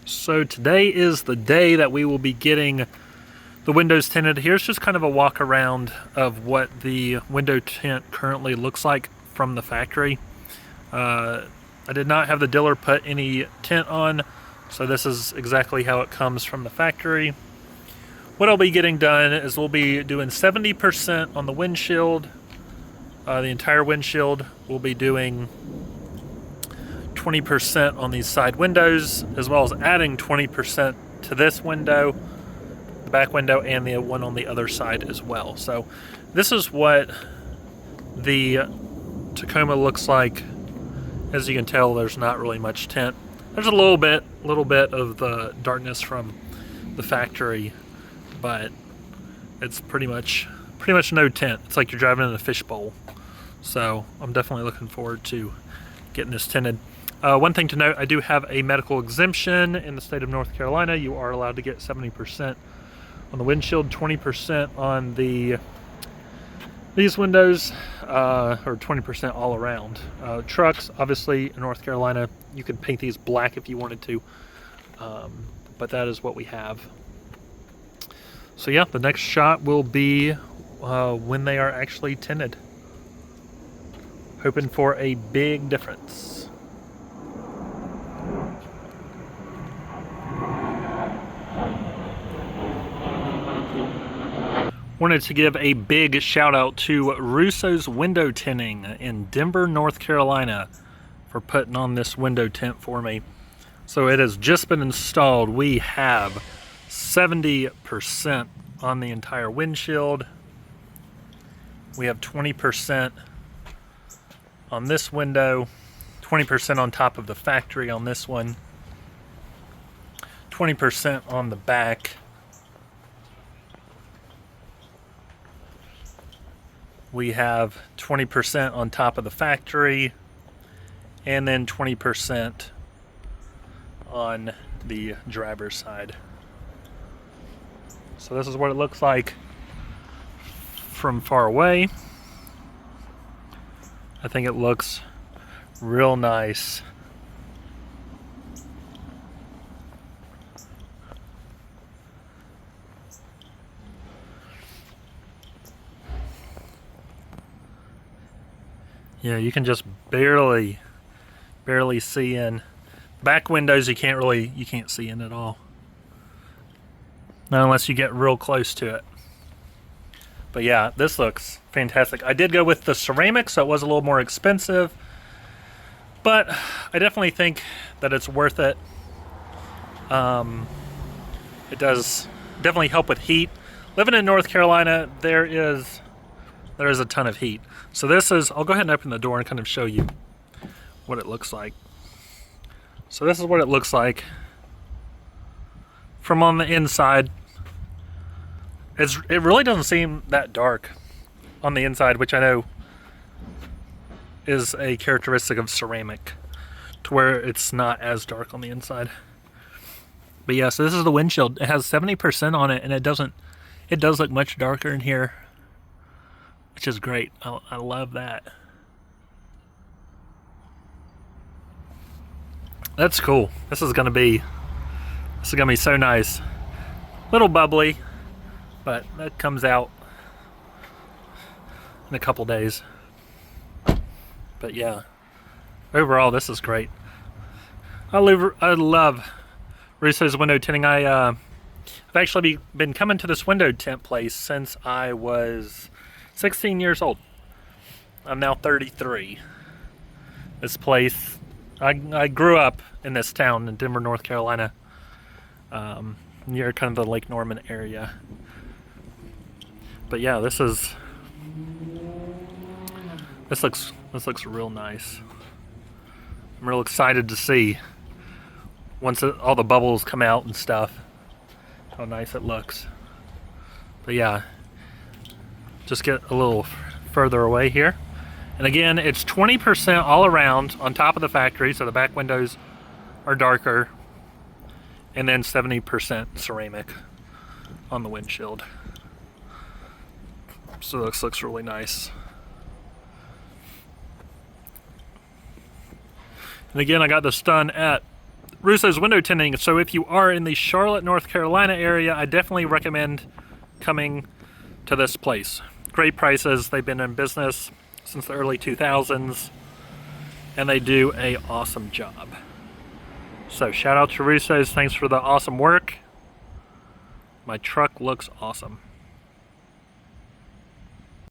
So today is the day that we will be getting the windows tinted. Here's just kind of a walk around of what the window tint currently looks like from the factory. I did not have the dealer put any tint on, so this is exactly how it comes from the factory. What I'll be getting done is we'll be doing 70% on the windshield, the entire windshield. We'll be doing 20% on these side windows, as well as adding 20% to this window, the back window, and the one on the other side as well. So this is what the Tacoma looks like. As you can tell, there's not really much tint. There's a little bit of the darkness from the factory, but it's pretty much no tint. It's like you're driving in a fishbowl. So I'm definitely looking forward to getting this tinted. One thing to note, I do have a medical exemption in the state of North Carolina. You are allowed to get 70% on the windshield, 20% on these windows, or 20% all around. Trucks, obviously, in North Carolina, you can paint these black if you wanted to, but that is what we have. So yeah, the next shot will be when they are actually tinted. Hoping for a big difference. Wanted to give a big shout out to Russo's Window Tinting in Denver, North Carolina for putting on this window tint for me. So it has just been installed. We have 70% on the entire windshield. We have 20% on this window, 20% on top of the factory on this one, 20% on the back. We have 20% on top of the factory, and then 20% on the driver's side. So this is what it looks like from far away. I think it looks real nice. Yeah, you can just barely see in. Back windows you can't see in at all. Not unless you get real close to it. But yeah, this looks fantastic. I did go with the ceramic, so it was a little more expensive, but I definitely think that it's worth it. It does definitely help with heat. Living in North Carolina, there is a ton of heat. So this is, I'll go ahead and open the door and kind of show you what it looks like. So this is what it looks like from on the inside. It really doesn't seem that dark on the inside, which I know is a characteristic of ceramic, to where it's not as dark on the inside. But yeah, so this is the windshield. It has 70% on it, and it does look much darker in here, which is great. I love that. That's cool. This is gonna be so nice. Little bubbly, but that comes out in a couple days. But yeah, overall this is great. I love Russo's window tinting. I've actually been coming to this window tint place since I was 16 years old. I'm now 33. This place, I grew up in this town in Denver, North Carolina, near kind of the Lake Norman area. But yeah, this looks real nice. I'm real excited to see once all the bubbles come out and stuff, how nice it looks. But yeah, just get a little further away here. And again, it's 20% all around on top of the factory, so the back windows are darker, and then 70% ceramic on the windshield. So this looks really nice. And again, I got this done at Russo's Window Tinting. So if you are in the Charlotte, North Carolina area, I definitely recommend coming to this place. Great prices. They've been in business since the early 2000s, and they do a awesome job. So shout out to Russo's. Thanks for the awesome work. My truck looks awesome.